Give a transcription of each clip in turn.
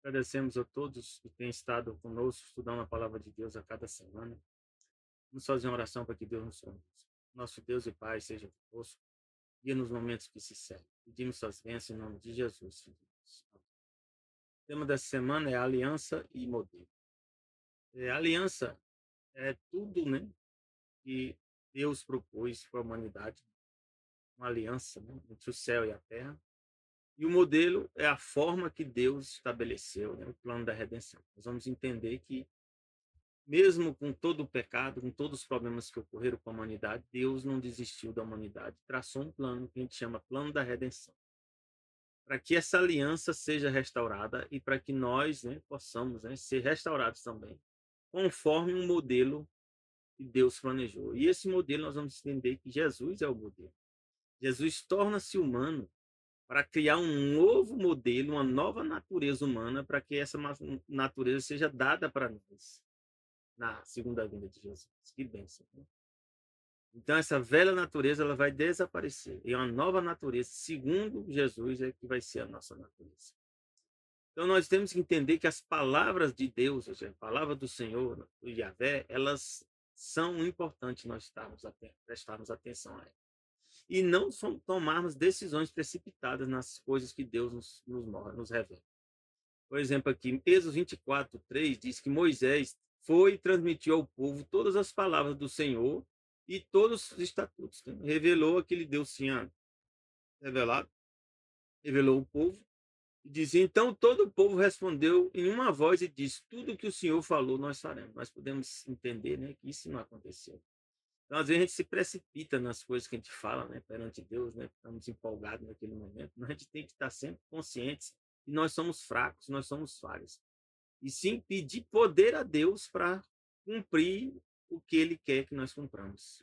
Agradecemos a todos que têm estado conosco, estudando a palavra de Deus a cada semana. Vamos fazer uma oração para que Deus nos conduza. Nosso Deus e Pai seja conosco, e nos momentos que se seguem. Pedimos suas bênçãos em nome de Jesus. Filho de Deus. O tema dessa semana é aliança e modelo. Aliança é tudo, né, que Deus propôs para a humanidade, uma aliança, né, entre o céu e a terra. E o modelo é a forma que Deus estabeleceu, né, o plano da redenção. Nós vamos entender que mesmo com todo o pecado, com todos os problemas que ocorreram com a humanidade, Deus não desistiu da humanidade. Traçou um plano que a gente chama plano da redenção, para que essa aliança seja restaurada e para que nós, né, possamos, né, ser restaurados também, conforme um modelo que Deus planejou. E esse modelo nós vamos entender que Jesus é o modelo. Jesus torna-se humano para criar um novo modelo, uma nova natureza humana, para que essa natureza seja dada para nós na segunda vinda de Jesus. Que bênção, né? Então essa velha natureza ela vai desaparecer e uma nova natureza, segundo Jesus, é que vai ser a nossa natureza. Então nós temos que entender que as palavras de Deus, ou seja, a palavra do Senhor, do Yahvé, elas são importantes nós prestarmos atenção a elas. E não tomarmos decisões precipitadas nas coisas que Deus nos revela. Por exemplo, aqui, em Êxodo 24:3 diz que Moisés foi e transmitiu ao povo todas as palavras do Senhor e todos os estatutos. Né? Revelou aquele Deus tinha revelado, revelou o povo e dizia, então todo o povo respondeu em uma voz e disse, tudo que o Senhor falou nós faremos. Nós podemos entender, né, que isso não aconteceu. Então, às vezes, a gente se precipita nas coisas que a gente fala, né, perante Deus, né, estamos empolgados naquele momento, mas a gente tem que estar sempre conscientes que nós somos fracos, nós somos falhos. E sim pedir poder a Deus para cumprir o que Ele quer que nós cumpramos.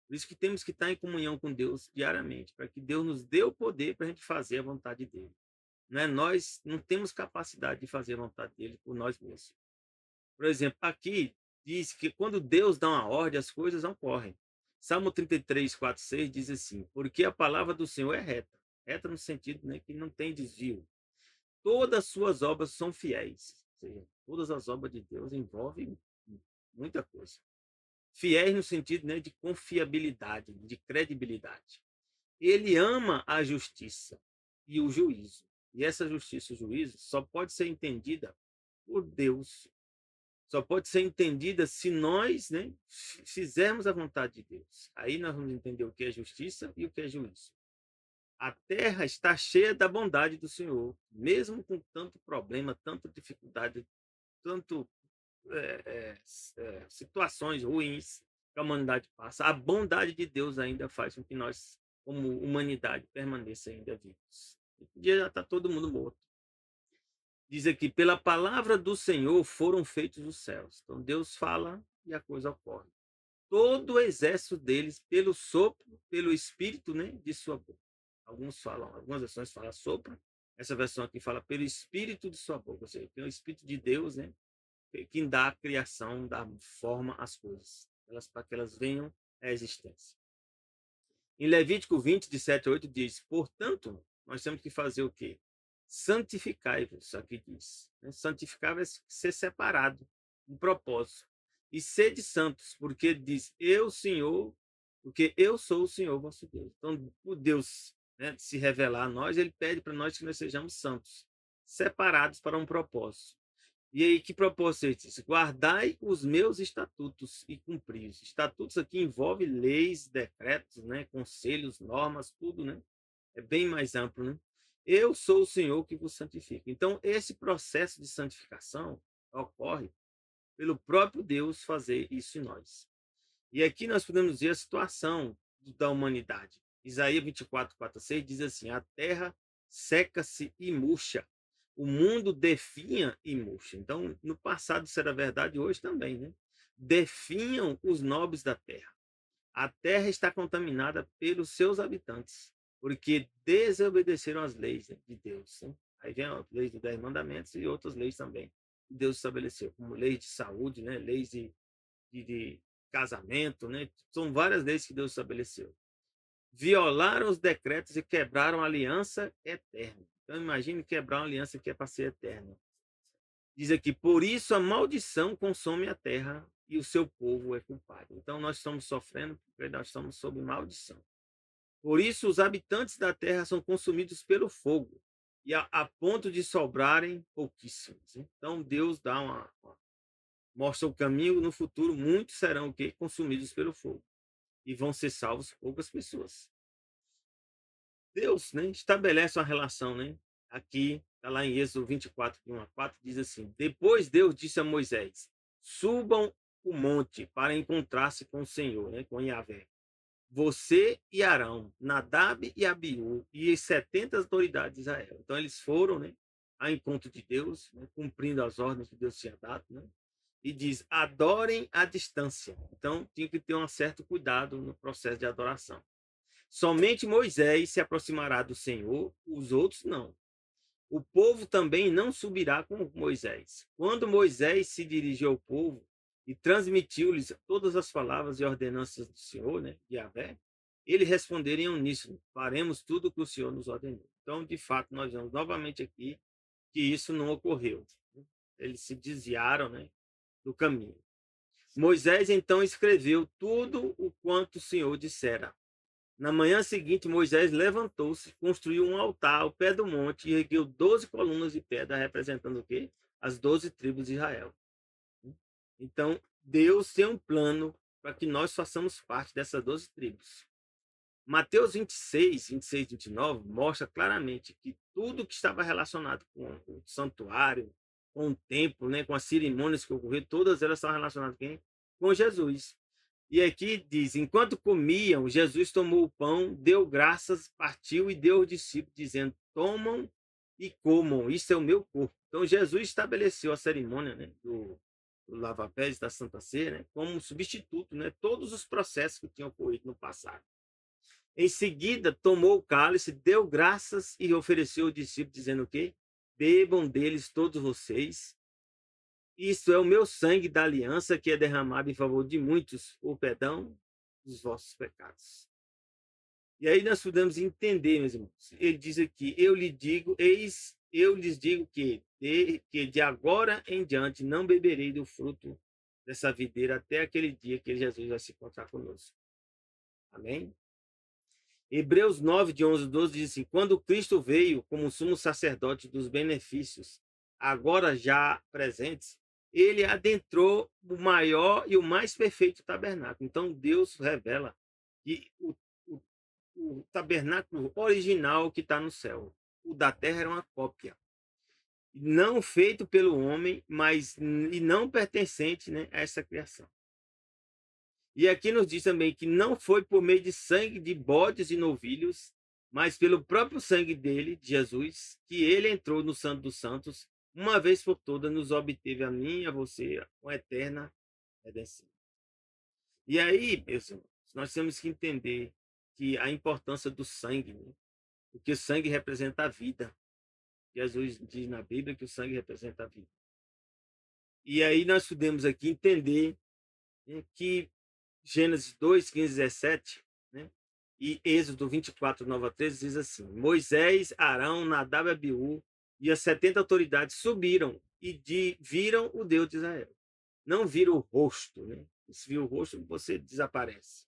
Por isso que temos que estar em comunhão com Deus diariamente, para que Deus nos dê o poder para a gente fazer a vontade dEle. Não é? Nós não temos capacidade de fazer a vontade dEle por nós mesmos. Por exemplo, aqui diz que quando Deus dá uma ordem, as coisas ocorrem. Salmo 33, 4, 6 diz assim, porque a palavra do Senhor é reta. Reta no sentido, né, que não tem desvio. Todas as suas obras são fiéis. Ou seja, todas as obras de Deus envolvem muita coisa. Fiéis no sentido, né, de confiabilidade, de credibilidade. Ele ama a justiça e o juízo. E essa justiça e o juízo só pode ser entendida por Deus. Só pode ser entendida se nós, né, fizermos a vontade de Deus. Aí nós vamos entender o que é justiça e o que é juízo. A terra está cheia da bondade do Senhor, mesmo com tanto problema, tanta dificuldade, tanto situações ruins que a humanidade passa. A bondade de Deus ainda faz com que nós, como humanidade, permaneça ainda vivos. Um dia já está todo mundo morto. Diz aqui, pela palavra do Senhor foram feitos os céus. Então Deus fala e a coisa ocorre. Todo o exército deles, pelo sopro, pelo espírito, né, de sua boca. Alguns falam, algumas versões falam sopro, essa versão aqui fala pelo espírito de sua boca, ou seja, pelo espírito de Deus, né, que dá a criação, dá forma às coisas, para que elas venham à existência. Em Levítico 20, de 7 a 8, diz, portanto, nós temos que fazer o quê? Santificai-vos, aqui diz. Santificar é ser separado, um propósito. E sede santos, porque diz, eu, Senhor, porque eu sou o Senhor vosso Deus. Então, o Deus, né, se revelar a nós, ele pede para nós que nós sejamos santos, separados para um propósito. E aí, que propósito é esse? Guardai os meus estatutos e cumpri-os. Estatutos aqui envolve leis, decretos, né, conselhos, normas, tudo, né? É bem mais amplo, né? Eu sou o Senhor que vos santifica. Então, esse processo de santificação ocorre pelo próprio Deus fazer isso em nós. E aqui nós podemos ver a situação da humanidade. Isaías 24, 4 a 6 diz assim, a terra seca-se e murcha, o mundo definha e murcha. Então, no passado isso era verdade, hoje também, né? Definham os nobres da terra. A terra está contaminada pelos seus habitantes, porque desobedeceram às leis de Deus. Né? Aí vem a lei dos 10 mandamentos e outras leis também que Deus estabeleceu, como leis de saúde, né? Leis de casamento, né? São várias leis que Deus estabeleceu. Violaram os decretos e quebraram a aliança eterna. Então imagine quebrar uma aliança que é para ser eterna. Diz aqui, por isso a maldição consome a terra e o seu povo é culpado. Então nós estamos sofrendo porque nós estamos sob maldição. Por isso os habitantes da terra são consumidos pelo fogo e a ponto de sobrarem pouquíssimos. Então Deus dá mostra o caminho no futuro, muitos serão o quê? Consumidos pelo fogo e vão ser salvos poucas pessoas. Deus, né, estabelece uma relação, né? Aqui, está lá em Êxodo 24, 1 a 4, diz assim: Depois Deus disse a Moisés: Subam o monte para encontrar-se com o Senhor, né, com Yahvé. Você e Arão, Nadab e Abiú e as 70 autoridades de Israel. Então eles foram, né, ao encontro de Deus, né, cumprindo as ordens que Deus tinha dado, né? E diz: adorem à distância. Então tinha que ter um certo cuidado no processo de adoração. Somente Moisés se aproximará do Senhor, os outros não. O povo também não subirá com Moisés. Quando Moisés se dirigiu ao povo e transmitiu-lhes todas as palavras e ordenanças do Senhor, né, de Yahvé, eles responderam em uníssono: faremos tudo o que o Senhor nos ordenou. Então, de fato, nós vemos novamente aqui que isso não ocorreu. Eles se desviaram, né, do caminho. Moisés então escreveu tudo o quanto o Senhor dissera. Na manhã seguinte, Moisés levantou-se, construiu um altar ao pé do monte e ergueu 12 colunas de pedra, representando o quê? As 12 tribos de Israel. Então, Deus tem um plano para que nós façamos parte dessas 12 tribos. Mateus 26, 26 e 29 mostra claramente que tudo que estava relacionado com o santuário, com o templo, né, com as cerimônias que ocorreram, todas elas estavam relacionadas com Jesus. E aqui diz: enquanto comiam, Jesus tomou o pão, deu graças, partiu e deu aos discípulos, dizendo: tomam e comam, isso é o meu corpo. Então Jesus estabeleceu a cerimônia, né, do lava-pés da Santa Ceia, né, como um substituto, né, todos os processos que tinham ocorrido no passado. Em seguida, tomou o cálice, deu graças e ofereceu aos discípulos, dizendo o quê? Bebam deles todos vocês. Isto é o meu sangue da aliança que é derramado em favor de muitos, o perdão dos vossos pecados. E aí nós podemos entender, meus irmãos. Ele diz aqui: eu lhes digo, eu lhes digo que de agora em diante não beberei do fruto dessa videira até aquele dia que Jesus vai se encontrar conosco. Amém? Hebreus 9, de 11 a 12 diz assim: quando Cristo veio como sumo sacerdote dos benefícios, agora já presentes, ele adentrou o maior e o mais perfeito tabernáculo. Então Deus revela que o tabernáculo original que está no céu, o da terra era uma cópia, não feito pelo homem, mas e não pertencente, né, a essa criação. E aqui nos diz também que não foi por meio de sangue de bodes e novilhos, mas pelo próprio sangue dele, de Jesus, que ele entrou no Santo dos Santos, uma vez por todas nos obteve a mim e a você com eterna redenção. E aí, meus irmãos, nós temos que entender que a importância do sangue, né? Porque o sangue representa a vida. Jesus diz na Bíblia que o sangue representa a vida. E aí nós podemos aqui entender, né, que Gênesis 2, 15, 17, né? E Êxodo 24, 9 a 13 diz assim: Moisés, Arão, Nadab e Abiú e as 70 autoridades subiram e viram o Deus de Israel. Não viram o rosto, né? Se viu o rosto, você desaparece.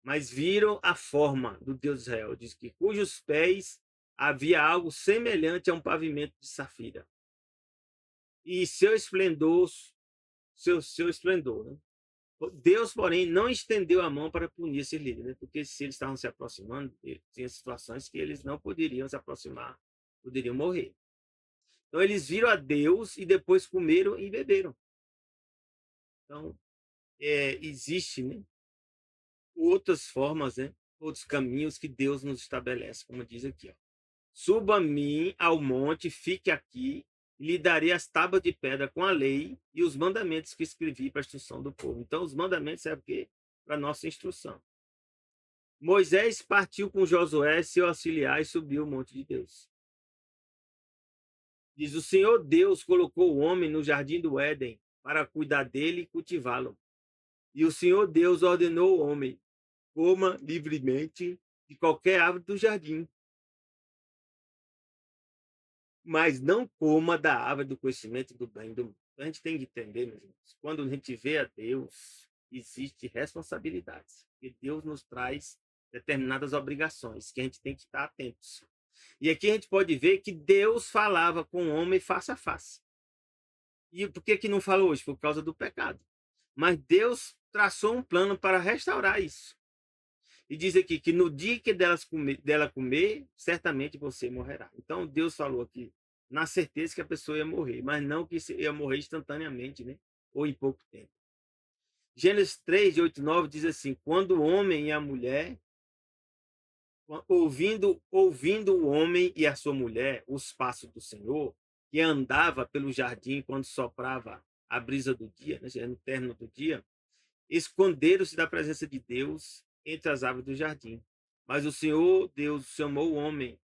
Mas viram a forma do Deus de Israel. Diz que cujos pés havia algo semelhante a um pavimento de safira. E seu esplendor, seu esplendor, né? Deus, porém, não estendeu a mão para punir esses líderes, né? Porque se eles estavam se aproximando, tinha situações que eles não poderiam se aproximar, poderiam morrer. Então, eles viram a Deus e depois comeram e beberam. Então, existe, né, outras formas, né, outros caminhos que Deus nos estabelece, como diz aqui. Ó. Suba a mim ao monte, fique aqui, e lhe darei as tábuas de pedra com a lei e os mandamentos que escrevi para a instrução do povo. Então, os mandamentos servem para a nossa instrução. Moisés partiu com Josué, seu auxiliar, e subiu o monte de Deus. Diz: o Senhor Deus colocou o homem no jardim do Éden para cuidar dele e cultivá-lo. E o Senhor Deus ordenou ao homem: coma livremente de qualquer árvore do jardim. mas não coma da árvore do conhecimento do bem e do mal. Então, a gente tem que entender, meus irmãos, quando a gente vê a Deus, existe responsabilidades. E Deus nos traz determinadas obrigações que a gente tem que estar atentos. E aqui a gente pode ver que Deus falava com o homem face a face. E por que não fala hoje? Por causa do pecado. Mas Deus traçou um plano para restaurar isso. E diz aqui que no dia que dela comer, certamente você morrerá. Então Deus falou aqui, na certeza que a pessoa ia morrer, mas não que ia morrer instantaneamente, né? Ou em pouco tempo. Gênesis 3, de 8 9 diz assim: quando o homem e a mulher, ouvindo o homem e a sua mulher os passos do Senhor, que andava pelo jardim quando soprava a brisa do dia, né, no término do dia, esconderam-se da presença de Deus entre as árvores do jardim. Mas o Senhor Deus chamou o homem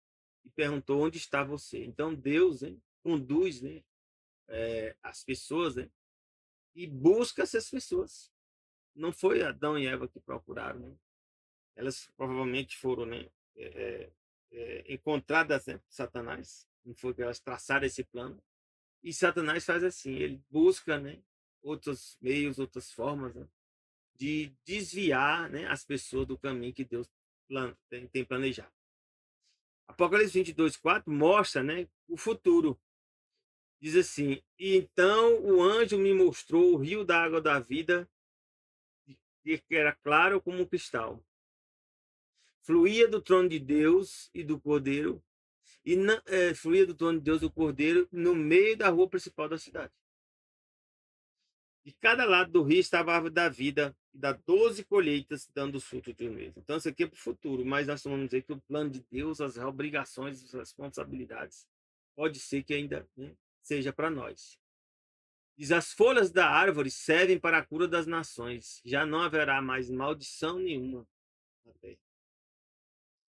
e perguntou: onde está você? Então Deus, né, conduz, né, as pessoas, né, e busca essas pessoas. Não foi Adão e Eva que procuraram, né? Elas provavelmente foram, né, encontradas, né, por Satanás. Não foi que elas traçaram esse plano. E Satanás faz assim, ele busca, né, outros meios, outras formas, né, de desviar, né, as pessoas do caminho que Deus tem planejado. Apocalipse 22, 4 mostra, né, o futuro. Diz assim: e então o anjo me mostrou o rio da água da vida, que era claro como um cristal. Fluía do trono de Deus e do Cordeiro, fluía do trono de Deus e do Cordeiro no meio da rua principal da cidade. De cada lado do rio estava a árvore da vida, que dá 12 colheitas, dando os frutos de um mês. Então, isso aqui é para o futuro, mas nós vamos dizer que o plano de Deus, as obrigações, as responsabilidades, pode ser que ainda, né, seja para nós. Diz: as folhas da árvore servem para a cura das nações, já não haverá mais maldição nenhuma na terra.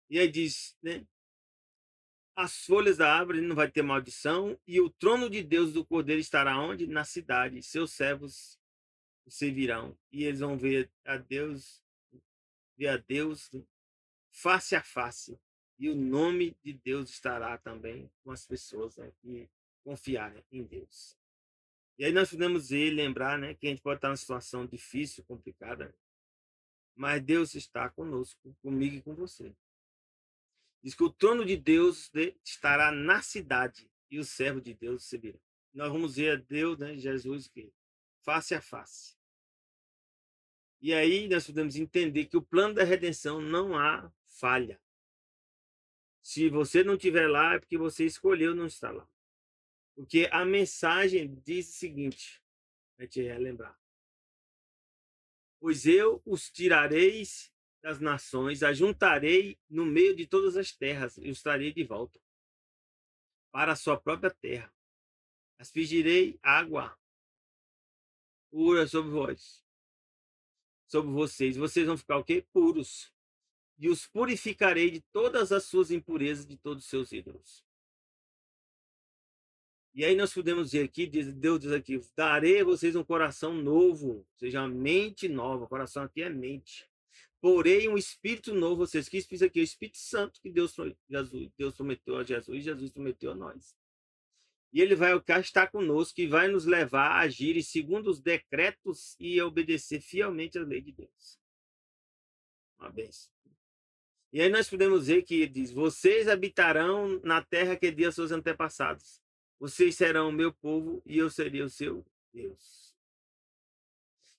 E aí diz, né? As folhas da árvore não vai ter maldição, e o trono de Deus do Cordeiro estará onde? Na cidade. Seus servos servirão, e eles vão ver a Deus face a face. E o nome de Deus estará também com as pessoas, né, que confiarem em Deus. E aí nós podemos ver, lembrar, né, que a gente pode estar numa situação difícil, complicada, mas Deus está conosco, comigo e com você. Diz que o trono de Deus estará na cidade e o servo de Deus servirá. Nós vamos ver a Deus, né, Jesus, que face a face. E aí nós podemos entender que o plano da redenção não há falha. Se você não estiver lá, é porque você escolheu não estar lá. Porque a mensagem diz o seguinte, para te relembrar: pois eu os tirareis das nações, ajuntarei no meio de todas as terras e os trarei de volta para a sua própria terra. Aspergirei água pura sobre vós, sobre vocês. Vocês vão ficar o quê? Puros. E os purificarei de todas as suas impurezas, de todos os seus ídolos. E aí nós podemos ver aqui, Deus diz aqui: darei a vocês um coração novo, ou seja, uma mente nova. O coração aqui é mente. Porém, um espírito novo, vocês, que espírito aqui? O Espírito Santo que Deus prometeu a Jesus, e Jesus prometeu a nós. E ele vai estar conosco e vai nos levar a agir segundo os decretos e a obedecer fielmente à lei de Deus. Uma bênção. E aí nós podemos ver que ele diz: vocês habitarão na terra que dei aos seus antepassados. Vocês serão o meu povo e eu serei o seu Deus.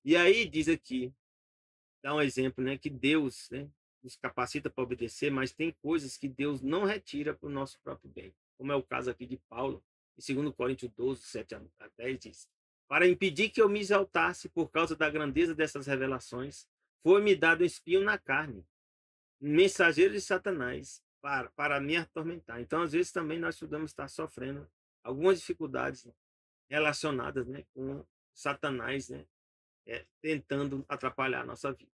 E aí diz aqui, dá um exemplo, né, que Deus, né, nos capacita para obedecer, mas tem coisas que Deus não retira para o nosso próprio bem. Como é o caso aqui de Paulo, em 2 Coríntios 12, 7 a 10, diz: para impedir que eu me exaltasse por causa da grandeza dessas revelações, foi-me dado um espinho na carne, mensageiro de Satanás, para me atormentar. Então, às vezes, também nós podemos estar sofrendo algumas dificuldades relacionadas, né, com Satanás, né, tentando atrapalhar a nossa vida.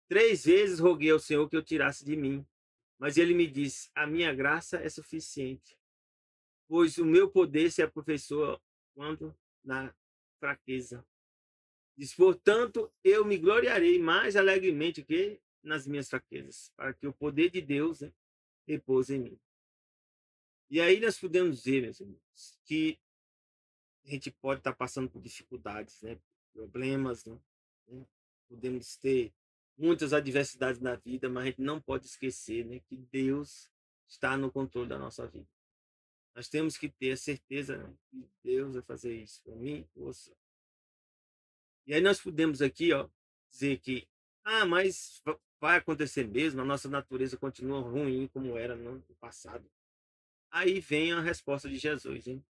3 vezes roguei ao Senhor que eu tirasse de mim, mas ele me disse: a minha graça é suficiente, pois o meu poder se aperfeiçoa quando na fraqueza. Diz: portanto, eu me gloriarei mais alegremente que nas minhas fraquezas, para que o poder de Deus, né, repouse em mim. E aí nós podemos ver, meus irmãos, que a gente pode estar passando por dificuldades, né? Problemas, né? Podemos ter muitas adversidades na vida, mas a gente não pode esquecer, né, que Deus está no controle da nossa vida. Nós temos que ter a certeza, né, que Deus vai fazer isso por mim, por você. E aí nós podemos aqui, ó, dizer que, mas vai acontecer mesmo, a nossa natureza continua ruim como era no passado. Aí vem a resposta de Jesus, hein?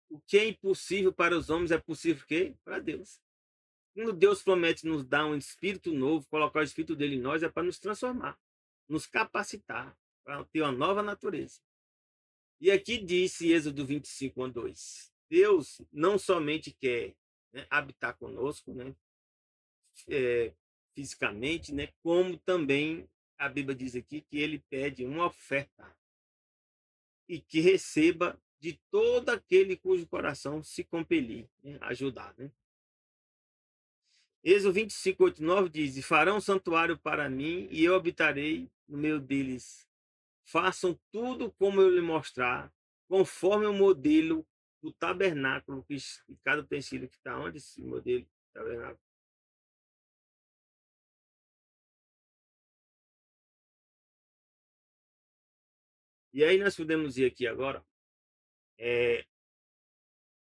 O que é impossível para os homens é possível que para Deus. Quando Deus promete nos dar um espírito novo, colocar o espírito dele em nós, é para nos transformar, nos capacitar para ter uma nova natureza. E aqui disse Êxodo 25, 2. Deus não somente quer, né, habitar conosco, né, fisicamente, né, como também a Bíblia diz aqui que ele pede uma oferta e que receba de todo aquele cujo coração se compelir, né, ajudar, né? Êxodo 25, 8, 9 diz: E farão um santuário para mim, e eu habitarei no meio deles. Façam tudo como eu lhe mostrar, conforme o modelo do tabernáculo, que cada utensílio que está onde esse modelo do tabernáculo. E aí nós podemos ir aqui agora,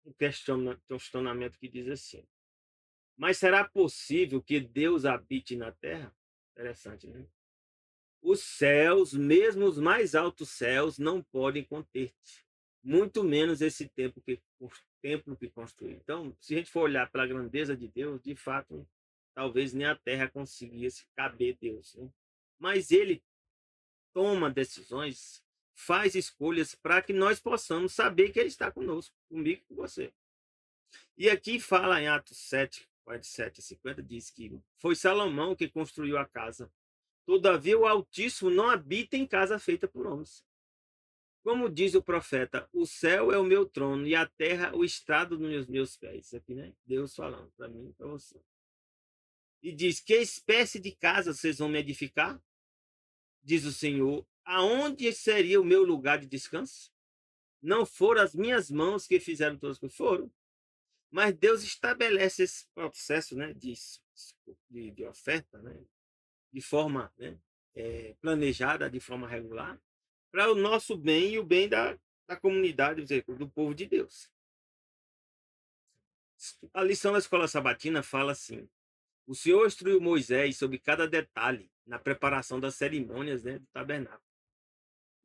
um questionamento que diz assim: mas será possível que Deus habite na terra? Interessante, né? Os céus, mesmo os mais altos céus, não podem conter-te, muito menos esse templo que construiu. Então, se a gente for olhar para a grandeza de Deus, de fato, talvez nem a terra conseguisse caber Deus, né? Mas ele toma decisões, faz escolhas para que nós possamos saber que ele está conosco, comigo e com você. E aqui fala em Atos 7, 47 a 50, diz que foi Salomão que construiu a casa. Todavia o Altíssimo não habita em casa feita por homens. Como diz o profeta, o céu é o meu trono e a terra o estrado dos meus pés. Isso aqui, né? Deus falando para mim e para você. E diz: que espécie de casa vocês vão me edificar? Diz o Senhor: aonde seria o meu lugar de descanso? Não foram as minhas mãos que fizeram todas as coisas, foram. Mas Deus estabelece esse processo, né, de oferta, né, de forma, né, planejada, de forma regular, para o nosso bem e o bem da comunidade, do povo de Deus. A lição da escola sabatina fala assim: o Senhor instruiu Moisés sobre cada detalhe na preparação das cerimônias, né, do tabernáculo.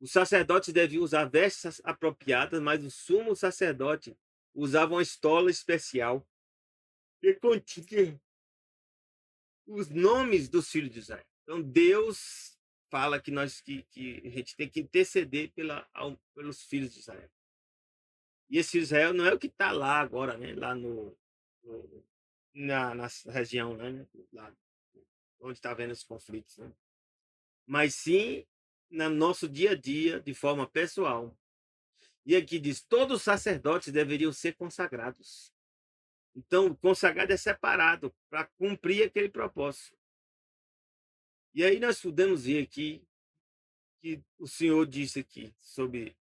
Os sacerdotes deviam usar vestes apropriadas, mas o sumo sacerdote usava uma estola especial que continha os nomes dos filhos de Israel. Então Deus fala que que a gente tem que interceder pelos filhos de Israel. E esse Israel não é o que está lá agora, né? Lá na região, né? Lá onde está vendo os conflitos, né? Mas sim no nosso dia a dia, de forma pessoal. E aqui diz: todos os sacerdotes deveriam ser consagrados. Então, consagrado é separado para cumprir aquele propósito. E aí nós podemos ver aqui que o Senhor disse aqui sobre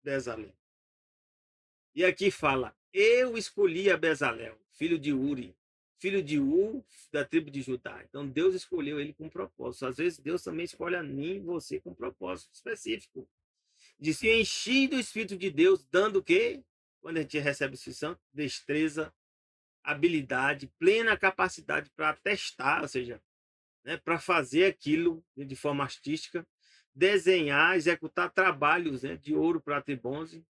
Bezalel. E aqui fala: eu escolhi a Bezalel, filho de Uri, filho de U, da tribo de Judá. Então Deus escolheu ele com um propósito. Às vezes Deus também escolhe a mim e você com um propósito específico. Diz que enchi do Espírito de Deus, dando o quê? Quando a gente recebe a instrução, destreza, habilidade, plena capacidade para testar, ou seja, né, para fazer aquilo de forma artística, desenhar, executar trabalhos, né, de ouro, prata e bronze.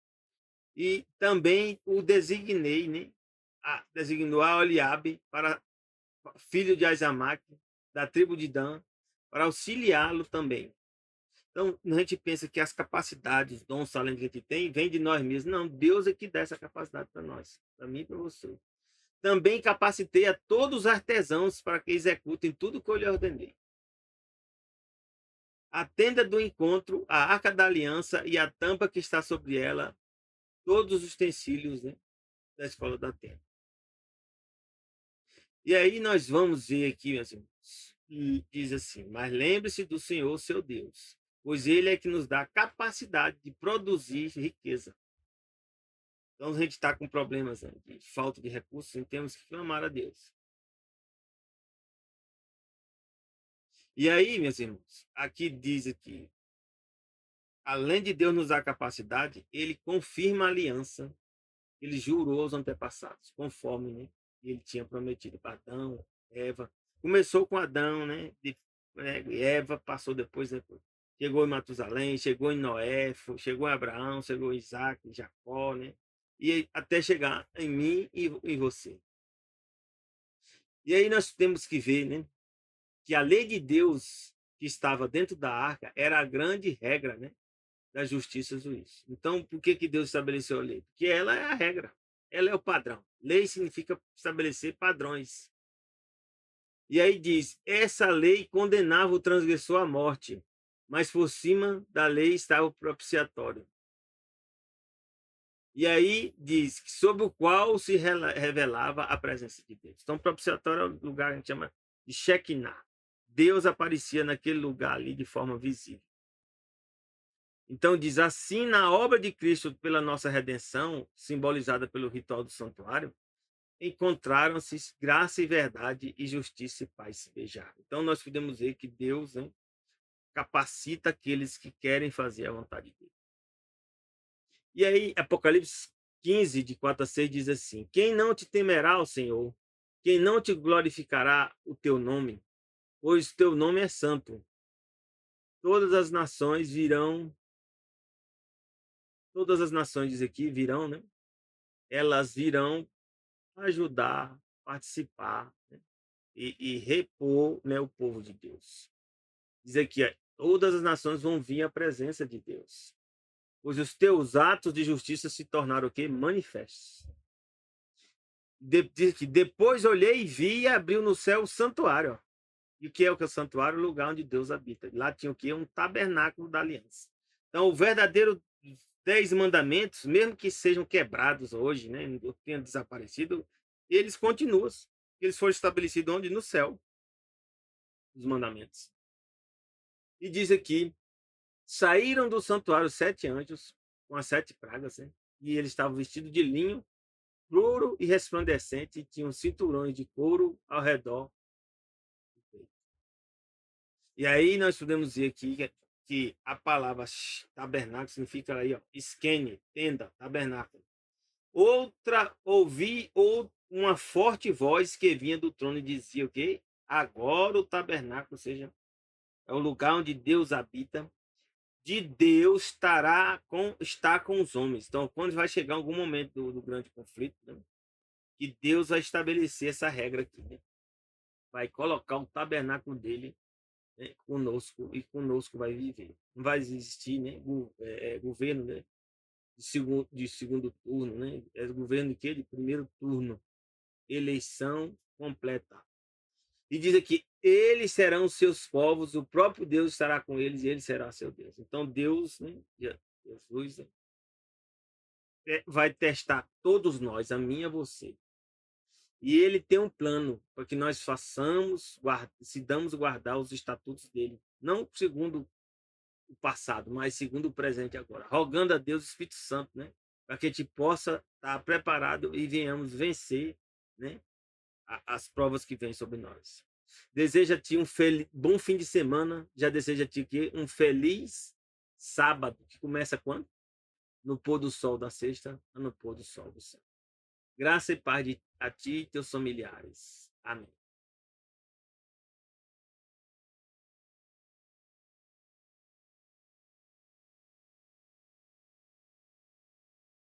E também o designei, né, designou a Oliabe para filho de Aizamaque, da tribo de Dan, para auxiliá-lo também. Então, a gente pensa que as capacidades, dons, talentos que a gente tem, vem de nós mesmos. Não, Deus é que dá essa capacidade para nós, para mim e para você. Também capacitei a todos os artesãos para que executem tudo o que eu lhe ordenei. A tenda do encontro, a arca da aliança e a tampa que está sobre ela, todos os utensílios, né, da escola da tenda. E aí nós vamos ver aqui, meus irmãos, e diz assim: mas lembre-se do Senhor, seu Deus. pois ele é que nos dá a capacidade de produzir riqueza. Então, se a gente está com problemas, né, de falta de recursos, então temos que clamar a Deus. E aí, meus irmãos, aqui diz aqui, além de Deus nos dar capacidade, ele confirma a aliança, ele jurou aos antepassados, conforme, né, ele tinha prometido para Adão, Eva. Começou com Adão, né? Eva passou depois. Chegou em Matusalém, chegou em Noé, chegou em Abraão, chegou em Isaac, em Jacó, né? E até chegar em mim e em você. E aí nós temos que ver, né, que a lei de Deus que estava dentro da arca era a grande regra, né, da justiça e juízo. Então, por que Deus estabeleceu a lei? Porque ela é a regra, ela é o padrão. Lei significa estabelecer padrões. E aí diz: essa lei condenava o transgressor à morte, mas por cima da lei estava o propiciatório. E aí diz que sobre o qual se revelava a presença de Deus. Então, o propiciatório é o lugar que a gente chama de Shekinah. Deus aparecia naquele lugar ali de forma visível. Então diz assim, na obra de Cristo pela nossa redenção, simbolizada pelo ritual do santuário, encontraram-se graça e verdade e justiça e paz se beijaram. Então nós podemos ver que Deus, né, capacita aqueles que querem fazer a vontade dele. E aí, Apocalipse 15, de 4 a 6, diz assim: quem não te temerá ao Senhor, quem não te glorificará o teu nome, pois teu nome é santo. Todas as nações virão, todas as nações, diz aqui, virão, né? Elas virão ajudar, participar, né? E repor, né, o povo de Deus. Diz aqui, todas as nações vão vir à presença de Deus, pois os teus atos de justiça se tornaram o quê? Manifestos. Diz que depois olhei e vi e abriu no céu o santuário. Ó. E o que é o santuário? O lugar onde Deus habita. Lá tinha o quê? Um tabernáculo da aliança. Então, o verdadeiro 10 mandamentos, mesmo que sejam quebrados hoje, né, tenham desaparecido, eles continuam. Eles foram estabelecidos onde? No céu, os mandamentos. E diz aqui, saíram do santuário 7 anjos com as 7 pragas, né? E eles estavam vestidos de linho puro e resplandecente, e tinham cinturões de couro ao redor. E aí nós podemos ver aqui que a palavra tabernáculo significa aí, ó, esquene, tenda, tabernáculo. Ouvi uma forte voz que vinha do trono e dizia o quê? Agora o tabernáculo, ou seja, é o lugar onde Deus habita, de Deus está com os homens. Então, quando vai chegar algum momento do grande conflito, né, que Deus vai estabelecer essa regra aqui, né? Vai colocar o tabernáculo dele, né, conosco, e conosco vai viver. Não vai existir, né, governo, né, de segundo turno, né? É governo de quê? De primeiro turno. Eleição completa. E diz aqui, eles serão seus povos, o próprio Deus estará com eles e ele será seu Deus. Então Deus, né, Jesus, vai testar todos nós, a mim e a você. E ele tem um plano para que nós façamos, decidamos guardar os estatutos dele, não segundo o passado, mas segundo o presente agora, rogando a Deus o Espírito Santo, né, para que a gente possa estar preparado e venhamos vencer, né, as provas que vêm sobre nós. Deseja-te um bom fim de semana, já deseja-te um feliz sábado, que começa quando? No pôr do sol da sexta, no pôr do sol do céu. Graça e paz a ti e teus familiares. Amém.